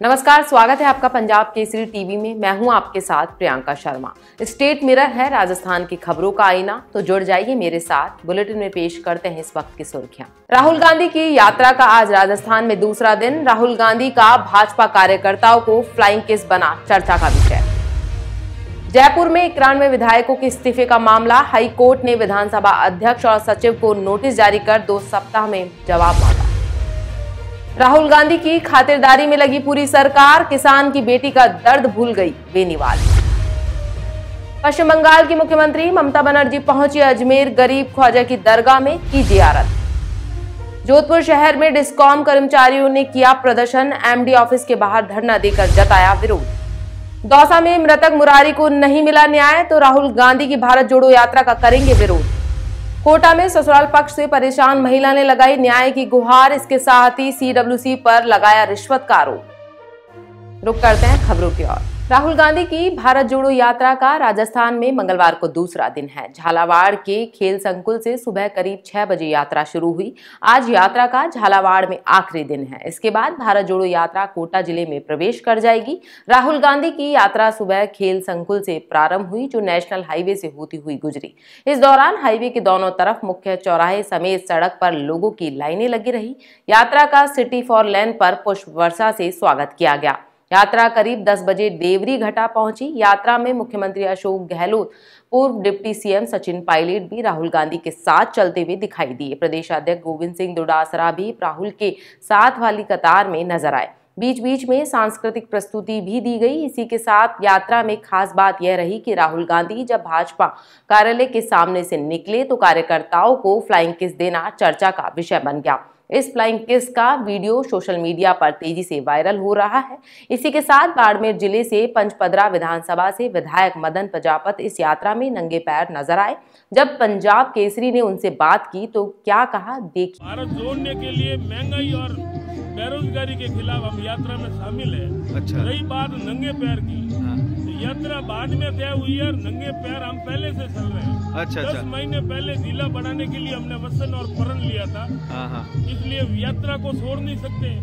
नमस्कार, स्वागत है आपका पंजाब केसरी टीवी में। मैं हूं आपके साथ प्रियंका शर्मा। स्टेट मिरर है राजस्थान की खबरों का आईना, तो जुड़ जाइए मेरे साथ। बुलेटिन में पेश करते हैं इस वक्त की सुर्खियां। राहुल गांधी की यात्रा का आज राजस्थान में दूसरा दिन। राहुल गांधी का भाजपा कार्यकर्ताओं को फ्लाइंग किस बना चर्चा का विषय। जयपुर में 91 विधायकों के इस्तीफे का मामला। हाई कोर्ट ने विधानसभा अध्यक्ष और सचिव को नोटिस जारी कर 2 सप्ताह में जवाब मांगा। राहुल गांधी की खातिरदारी में लगी पूरी सरकार। किसान की बेटी का दर्द भूल गई बेनीवाल। पश्चिम बंगाल की मुख्यमंत्री ममता बनर्जी पहुंची अजमेर। गरीब ख्वाजा की दरगाह में की जियारत। जोधपुर शहर में डिस्कॉम कर्मचारियों ने किया प्रदर्शन। एमडी ऑफिस के बाहर धरना देकर जताया विरोध। दौसा में मृतक मुरारी को नहीं मिला न्याय, तो राहुल गांधी की भारत जोड़ो यात्रा का करेंगे विरोध। कोटा में ससुराल पक्ष से परेशान महिला ने लगाई न्याय की गुहार। इसके साथ ही सीडब्ल्यूसी पर लगाया रिश्वत का आरोप। रुक करते हैं खबरों की ओर। राहुल गांधी की भारत जोड़ो यात्रा का राजस्थान में मंगलवार को दूसरा दिन है। झालावाड़ के खेल संकुल से सुबह करीब 6 बजे यात्रा शुरू हुई। आज यात्रा का झालावाड़ में आखिरी दिन है। इसके बाद भारत जोड़ो यात्रा कोटा जिले में प्रवेश कर जाएगी। राहुल गांधी की यात्रा सुबह खेल संकुल से प्रारंभ हुई, जो नेशनल हाईवे से होती हुई गुजरी। इस दौरान हाईवे के दोनों तरफ मुख्य चौराहे समेत सड़क पर लोगों की लाइनें लगी रही। यात्रा का सिटी फॉर लेन पर पुष्प वर्षा से स्वागत किया गया। यात्रा करीब 10 बजे देवरी घाटा पहुंची। यात्रा में मुख्यमंत्री अशोक गहलोत, पूर्व डिप्टी सीएम सचिन पायलट भी राहुल गांधी के साथ चलते हुए दिखाई दिए। प्रदेश अध्यक्ष गोविंद सिंह डोटासरा भी राहुल के साथ वाली कतार में नजर आए। बीच बीच में सांस्कृतिक प्रस्तुति भी दी गई। इसी के साथ यात्रा में खास बात यह रही कि राहुल गांधी जब भाजपा कार्यालय के सामने से निकले तो कार्यकर्ताओं को फ्लाइंग किस देना चर्चा का विषय बन गया। इस फ्लाइंग किस का वीडियो सोशल मीडिया पर तेजी से वायरल हो रहा है। इसी के साथ बाड़मेर जिले से पंचपदरा विधानसभा से विधायक मदन प्रजापत इस यात्रा में नंगे पैर नजर आए। जब पंजाब केसरी ने उनसे बात की तो क्या कहा, देखिए। भारत जोड़ने के लिए महंगाई और बेरोजगारी के खिलाफ हम यात्रा में शामिल है। अच्छा। रही बात नंगे पैर की, तो यात्रा बाद में तय हुई है। नंगे पैर हम पहले से चल रहे हैं। अच्छा। 10 महीने पहले जिला बढ़ाने के लिए हमने वचन और प्रण लिया था। इसलिए यात्रा को छोड़ नहीं सकते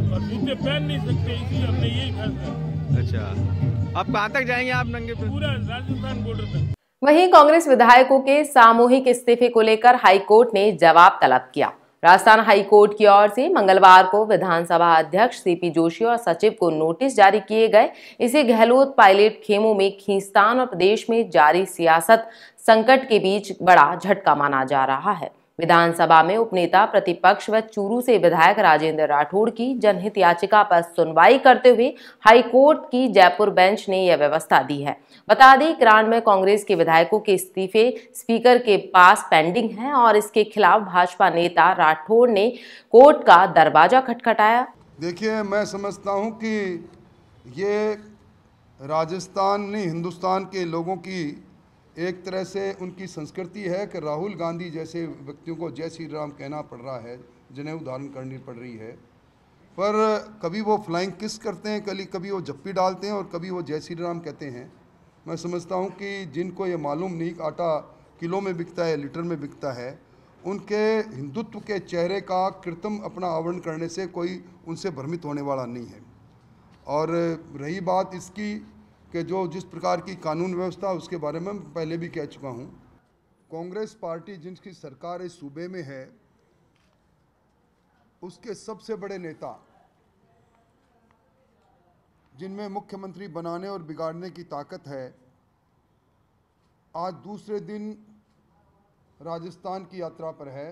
और जूते पहन नहीं सकते, इसलिए हमने यही फैसला। अच्छा, अब कहाँ तक जाएंगे आप नंगे पैर? पूरा राजस्थान बॉर्डर तक। वहीं कांग्रेस विधायकों के सामूहिक इस्तीफे को लेकर हाईकोर्ट ने जवाब तलब किया। राजस्थान हाईकोर्ट की ओर से मंगलवार को विधानसभा अध्यक्ष सीपी जोशी और सचिव को नोटिस जारी किए गए। इसे गहलोत पायलट खेमों में खींचतान और प्रदेश में जारी सियासत संकट के बीच बड़ा झटका माना जा रहा है। विधानसभा में उपनेता प्रतिपक्ष व चूरू से विधायक राजेंद्र राठौड़ की जनहित याचिका पर सुनवाई करते हुए हाईकोर्ट की जयपुर बेंच ने यह व्यवस्था दी है। बता दें, 91 कांग्रेस के विधायकों के इस्तीफे स्पीकर के पास पेंडिंग हैं और इसके खिलाफ भाजपा नेता राठौड़ ने कोर्ट का दरवाजा खटखटाया। देखिए, मैं समझता हूं कि ये राजस्थान नहीं, हिंदुस्तान के लोगों की एक तरह से उनकी संस्कृति है कि राहुल गांधी जैसे व्यक्तियों को जय श्री राम कहना पड़ रहा है, जिन्हें उदाहरण करनी पड़ रही है। पर कभी वो फ्लाइंग किस करते हैं, कभी वो जप्पी डालते हैं और कभी वो जय श्री राम कहते हैं। मैं समझता हूं कि जिनको ये मालूम नहीं कि आटा किलो में बिकता है लीटर में बिकता है, उनके हिंदुत्व के चेहरे का कृत्रिम अपना आवरण करने से कोई उनसे भ्रमित होने वाला नहीं है। और रही बात इसकी कि जो जिस प्रकार की कानून व्यवस्था, उसके बारे में पहले भी कह चुका हूं। कांग्रेस पार्टी जिनकी सरकार इस सूबे में है, उसके सबसे बड़े नेता, जिनमें मुख्यमंत्री बनाने और बिगाड़ने की ताकत है, आज दूसरे दिन राजस्थान की यात्रा पर है।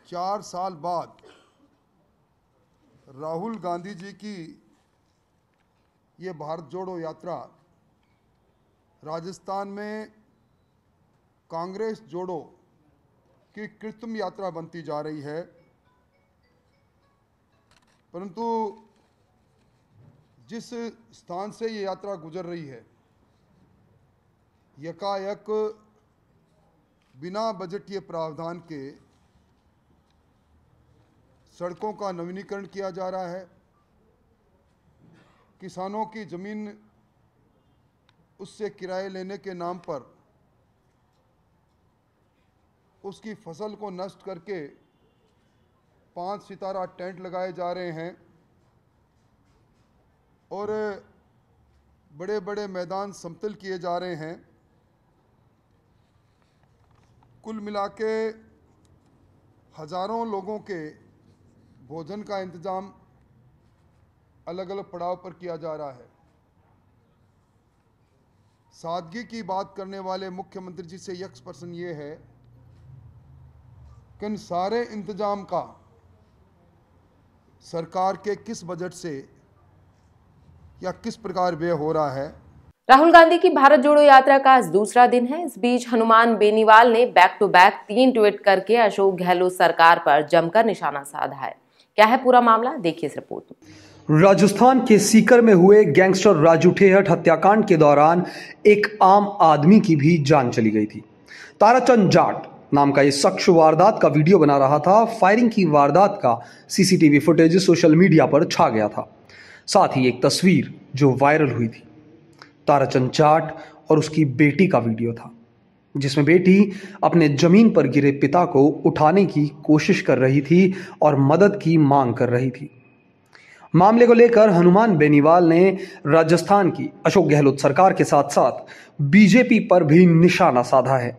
4 साल बाद राहुल गांधी जी की ये भारत जोड़ो यात्रा राजस्थान में कांग्रेस जोड़ो की कृत्रिम यात्रा बनती जा रही है। परंतु जिस स्थान से ये यात्रा गुजर रही है, यकायक बिना बजटीय प्रावधान के सड़कों का नवीनीकरण किया जा रहा है। किसानों की ज़मीन उससे किराए लेने के नाम पर उसकी फसल को नष्ट करके 5 सितारा टेंट लगाए जा रहे हैं। और बड़े बड़े मैदान समतल किए जा रहे हैं। कुल मिला के हज़ारों लोगों के भोजन का इंतज़ाम अलग अलग पड़ाव पर किया जा रहा है। सादगी की बात करने वाले मुख्यमंत्री जी से यक्स प्रश्न ये है कि इन सारे इंतजाम का सरकार के किस बजट से या किस प्रकार व्यय हो रहा है। राहुल गांधी की भारत जोड़ो यात्रा का आज दूसरा दिन है। इस बीच हनुमान बेनीवाल ने बैक टू बैक 3 ट्वीट करके अशोक गहलोत सरकार पर जमकर निशाना साधा है। क्या है पूरा मामला, देखिए इस रिपोर्ट में। राजस्थान के सीकर में हुए गैंगस्टर राजू ठेहट हत्याकांड के दौरान एक आम आदमी की भी जान चली गई थी। ताराचंद जाट नाम का ये शख्स वारदात का वीडियो बना रहा था। फायरिंग की वारदात का सीसीटीवी फुटेज सोशल मीडिया पर छा गया था, साथ ही एक तस्वीर जो वायरल हुई थी। ताराचंद जाट और उसकी बेटी का वीडियो था, जिसमें बेटी अपने जमीन पर गिरे पिता को उठाने की कोशिश कर रही थी और मदद की मांग कर रही थी। मामले को लेकर हनुमान बेनीवाल ने राजस्थान की अशोक गहलोत सरकार के साथ साथ बीजेपी पर भी निशाना साधा है।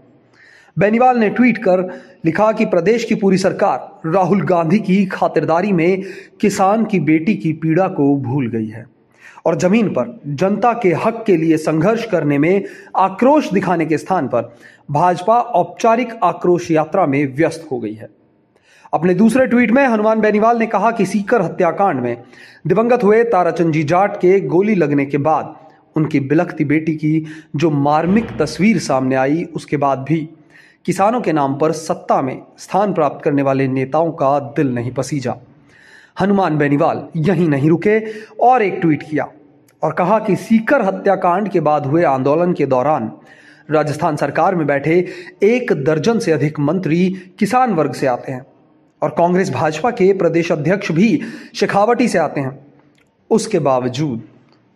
बेनीवाल ने ट्वीट कर लिखा कि प्रदेश की पूरी सरकार राहुल गांधी की खातिरदारी में किसान की बेटी की पीड़ा को भूल गई है और जमीन पर जनता के हक के लिए संघर्ष करने में आक्रोश दिखाने के स्थान पर भाजपा औपचारिक आक्रोश यात्रा में व्यस्त हो गई है। अपने दूसरे ट्वीट में हनुमान बेनीवाल ने कहा कि सीकर हत्याकांड में दिवंगत हुए ताराचंद जी जाट के गोली लगने के बाद उनकी बिलखती बेटी की जो मार्मिक तस्वीर सामने आई, उसके बाद भी किसानों के नाम पर सत्ता में स्थान प्राप्त करने वाले नेताओं का दिल नहीं पसीजा। हनुमान बेनीवाल यहीं नहीं रुके और एक ट्वीट किया और कहा कि सीकर हत्याकांड के बाद हुए आंदोलन के दौरान राजस्थान सरकार में बैठे 1 दर्जन से अधिक मंत्री किसान वर्ग से आते हैं और कांग्रेस भाजपा के प्रदेश अध्यक्ष भी शेखावटी से आते हैं। उसके बावजूद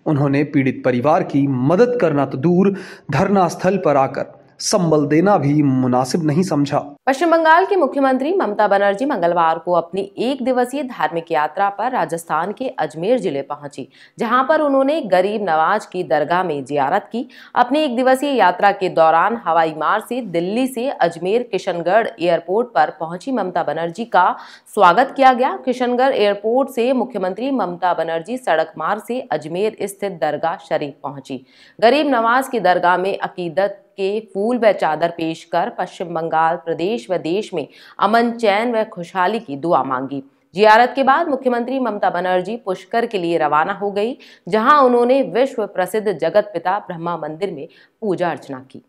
उन्होंने पीड़ित परिवार की मदद करना तो दूर, धरना स्थल पर आकर संबल देना भी मुनासिब नहीं समझा। पश्चिम बंगाल की मुख्यमंत्री ममता बनर्जी मंगलवार को अपनी 1 दिवसीय धार्मिक यात्रा पर राजस्थान के अजमेर जिले पहुंची, जहां पर उन्होंने गरीब नवाज की दरगाह में जियारत की। अपनी 1 दिवसीय यात्रा के दौरान हवाई मार्ग से दिल्ली से अजमेर किशनगढ़ एयरपोर्ट पर पहुंची ममता बनर्जी का स्वागत किया गया। किशनगढ़ एयरपोर्ट से मुख्यमंत्री ममता बनर्जी सड़क मार्ग से अजमेर स्थित दरगाह शरीफ पहुंची। गरीब नवाज की दरगाह में अकीदत के फूल व चादर पेश कर पश्चिम बंगाल, प्रदेश व देश में अमन, चैन व खुशहाली की दुआ मांगी। जियारत के बाद मुख्यमंत्री ममता बनर्जी पुष्कर के लिए रवाना हो गई, जहां उन्होंने विश्व प्रसिद्ध जगत पिता ब्रह्मा मंदिर में पूजा अर्चना की।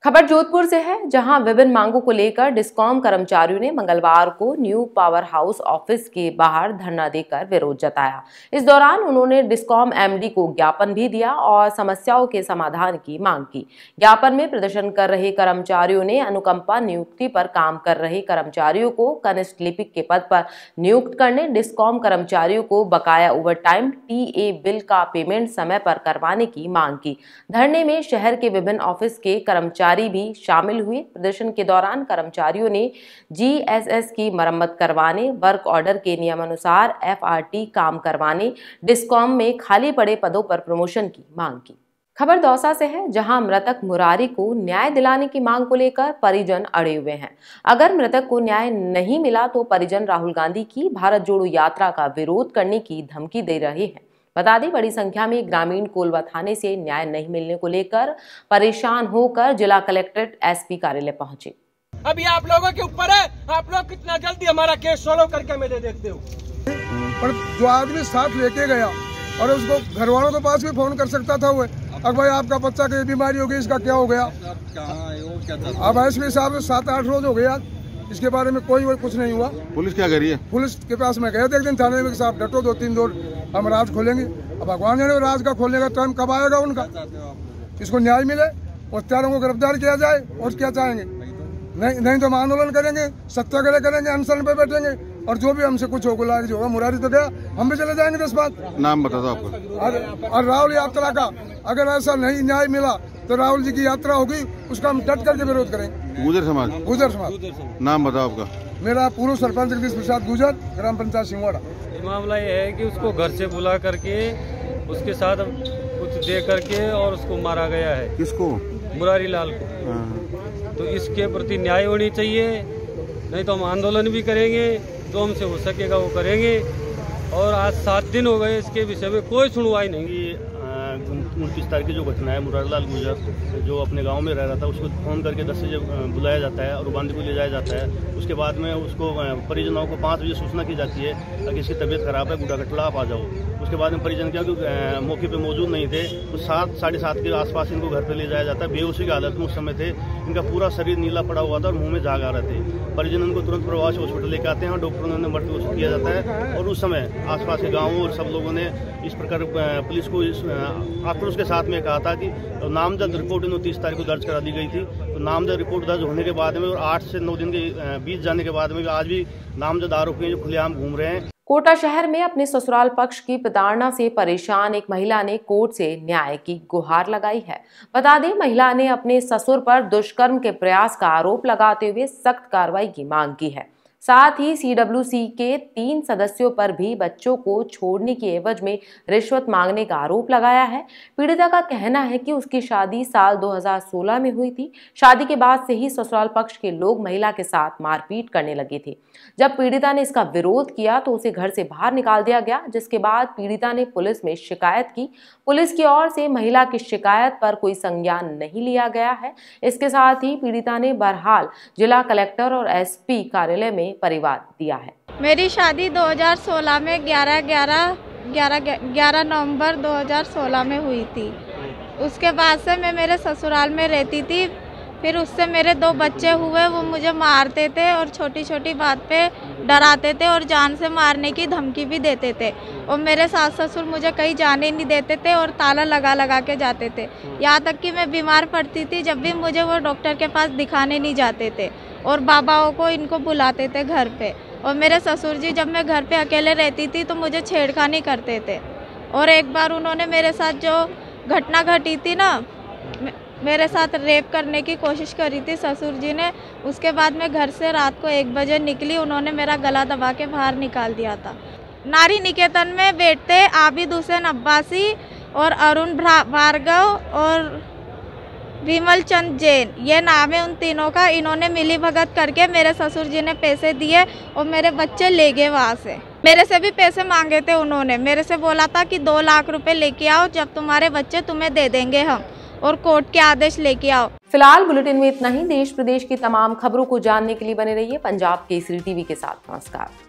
खबर जोधपुर से है, जहां विभिन्न मांगों को लेकर डिस्कॉम कर्मचारियों ने मंगलवार को न्यू पावर हाउस ऑफिस के बाहर धरना देकर विरोध जताया। इस दौरान उन्होंने डिस्कॉम एमडी को ज्ञापन भी दिया और समस्याओं के समाधान की मांग की। ज्ञापन में प्रदर्शन कर रहे कर्मचारियों ने अनुकंपा नियुक्ति पर काम कर रहे कर्मचारियों को कनिष्ठ लिपिक के पद पर नियुक्त करने, डिस्कॉम कर्मचारियों को बकाया ओवरटाइम टीए बिल का पेमेंट समय पर करवाने की मांग की। धरने में शहर के विभिन्न ऑफिस के कर्मचारी भी शामिल हुए। प्रदर्शन के दौरान कर्मचारियों ने जीएसएस की मरम्मत करवाने, वर्क ऑर्डर के नियमानुसार एफआरटी काम करवाने, डिस्कॉम में खाली पड़े पदों पर प्रमोशन की मांग की। खबर दौसा से है, जहां मृतक मुरारी को न्याय दिलाने की मांग को लेकर परिजन अड़े हुए हैं। अगर मृतक को न्याय नहीं मिला तो परिजन राहुल गांधी की भारत जोड़ो यात्रा का विरोध करने की धमकी दे रहे हैं। बता दें, बड़ी संख्या में ग्रामीण कोलवा थाने से न्याय नहीं मिलने को लेकर परेशान होकर जिला कलेक्ट्रेट एसपी कार्यालय पहुंचे। अभी आप लोगों के ऊपर है, आप लोग कितना जल्दी हमारा केस सोल्व करके मुझे देखते हो। पर जो आदमी साथ लेके गया और उसको घर वालों के पास भी फोन कर सकता था वो, अब भाई आपका बच्चा की बीमारी हो गई, इसका क्या हो गया। अब एसपी साहब 7-8 रोज हो गया, इसके बारे में कोई कुछ नहीं हुआ। पुलिस क्या कर रही है? पुलिस के पास मैं गया था एक दिन थाने में, साहब डटो 2-3 दिन हम राज खोलेंगे। अब भगवान जाने राज का खोलने का टाइम कब आएगा उनका। इसको न्याय मिले, मुख्तारों को गिरफ्तार किया जाए, और क्या चाहेंगे। नहीं तो हम आंदोलन करेंगे, सत्याग्रह करेंगे, अनशन पे बैठेंगे, और जो भी हमसे कुछ होगा जो होगा। मुरारी तो गया, हम भी चले जाएंगे 10 बात। नाम बता दो आपको। और राहुल यात्रा का अगर ऐसा नहीं न्याय मिला तो राहुल जी की यात्रा होगी, उसका हम डट करके विरोध करेंगे। गुजर समाज। गुजर समाज। नाम बताओ आपका। मेरा पूर्व सरपंच जगदीश प्रसाद गुजर, ग्राम पंचायत सिंहवाड़ा। मामला ये है कि उसको घर से बुला करके उसके साथ कुछ दे करके और उसको मारा गया है। किसको? मुरारी लाल को। तो इसके प्रति न्याय होनी चाहिए, नहीं तो हम आंदोलन भी करेंगे, जो हमसे हो सकेगा वो करेंगे। और आज 7 दिन हो गए इसके विषय में कोई सुनवाई नहीं। 29 तारीख की जो घटना है, मुरारीलाल गुर्जर जो अपने गांव में रह रहा था, उसको फ़ोन करके 10 बजे बुलाया जाता है और बांदीपुर ले जाया जाता है। उसके बाद में उसको परिजनों को 5 बजे सूचना की जाती है कि इसकी तबीयत खराब है, गुड्डाकटला आप आ जाओ। उसके बाद में परिजन क्या मौके पे मौजूद नहीं थे, तो 7 साढ़े 7 के आसपास इनको घर पे ले जाया जाता है। बेहोशी की हालत में उस समय थे, इनका पूरा शरीर नीला पड़ा हुआ था और मुँह में झाग आ रहे थे। परिजन उनको तुरंत प्रवासी हॉस्पिटल लेकर आते हैं और डॉक्टरों ने मृत्यु घोषित किया जाता है। और उस समय आसपास के गाँवों और सब लोगों ने इस प्रकार पुलिस को आक्रोश के साथ में कहा था कि नामजद रिपोर्ट 29 तारीख को दर्ज करा दी गई थी। तो नामजद रिपोर्ट दर्ज होने के बाद में और 8 से 9 दिन के बीत जाने के बाद में आज भी नामजद आरोपी हैं जो खुलेआम घूम रहे हैं। कोटा शहर में अपने ससुराल पक्ष की प्रताड़ना से परेशान एक महिला ने कोर्ट से न्याय की गुहार लगाई है। बता दें, महिला ने अपने ससुर पर दुष्कर्म के प्रयास का आरोप लगाते हुए सख्त कार्रवाई की मांग की है। साथ ही CWC के 3 सदस्यों पर भी बच्चों को छोड़ने की एवज में रिश्वत मांगने का आरोप लगाया है। पीड़िता का कहना है कि उसकी शादी साल 2016 में हुई थी। शादी के बाद से ही ससुराल पक्ष के लोग महिला के साथ मारपीट करने लगे थे। जब पीड़िता ने इसका विरोध किया तो उसे घर से बाहर निकाल दिया गया, जिसके बाद पीड़िता ने पुलिस में शिकायत की। पुलिस की ओर से महिला की शिकायत पर कोई संज्ञान नहीं लिया गया है। इसके साथ ही पीड़िता ने बहरहाल जिला कलेक्टर और SP कार्यालय में परिवाद दिया है। मेरी शादी 2016 में 11 नवंबर 2016 में हुई थी। उसके बाद से मैं मेरे ससुराल में रहती थी। फिर उससे मेरे 2 बच्चे हुए, वो मुझे मारते थे और छोटी छोटी बात पे डराते थे और जान से मारने की धमकी भी देते थे। और मेरे सास ससुर मुझे कहीं जाने नहीं देते थे और ताला लगा लगा के जाते थे। यहाँ तक कि मैं बीमार पड़ती थी, जब भी मुझे वो डॉक्टर के पास दिखाने नहीं जाते थे और बाबाओं को इनको बुलाते थे घर पे। और मेरे ससुर जी जब मैं घर पे अकेले रहती थी तो मुझे छेड़खानी करते थे। और एक बार उन्होंने मेरे साथ जो घटना घटी थी ना, मेरे साथ रेप करने की कोशिश करी थी ससुर जी ने। उसके बाद मैं घर से रात को 1 बजे निकली, उन्होंने मेरा गला दबा के बाहर निकाल दिया था। नारी निकेतन में बैठते आबिद हुसैन अब्बासी और अरुण भार्गव और विमल चंद जैन, ये नाम है उन तीनों का। इन्होंने मिली भगत करके मेरे ससुर जी ने पैसे दिए और मेरे बच्चे ले गए वहाँ से। मेरे से भी पैसे मांगे थे उन्होंने, मेरे से बोला था कि 2 लाख रुपए लेके आओ, जब तुम्हारे बच्चे तुम्हें दे देंगे हम, और कोर्ट के आदेश लेके आओ। फिलहाल बुलेटिन में इतना ही। देश प्रदेश की तमाम खबरों को जानने के लिए बने रहिए पंजाब केसरी TV के साथ। नमस्कार।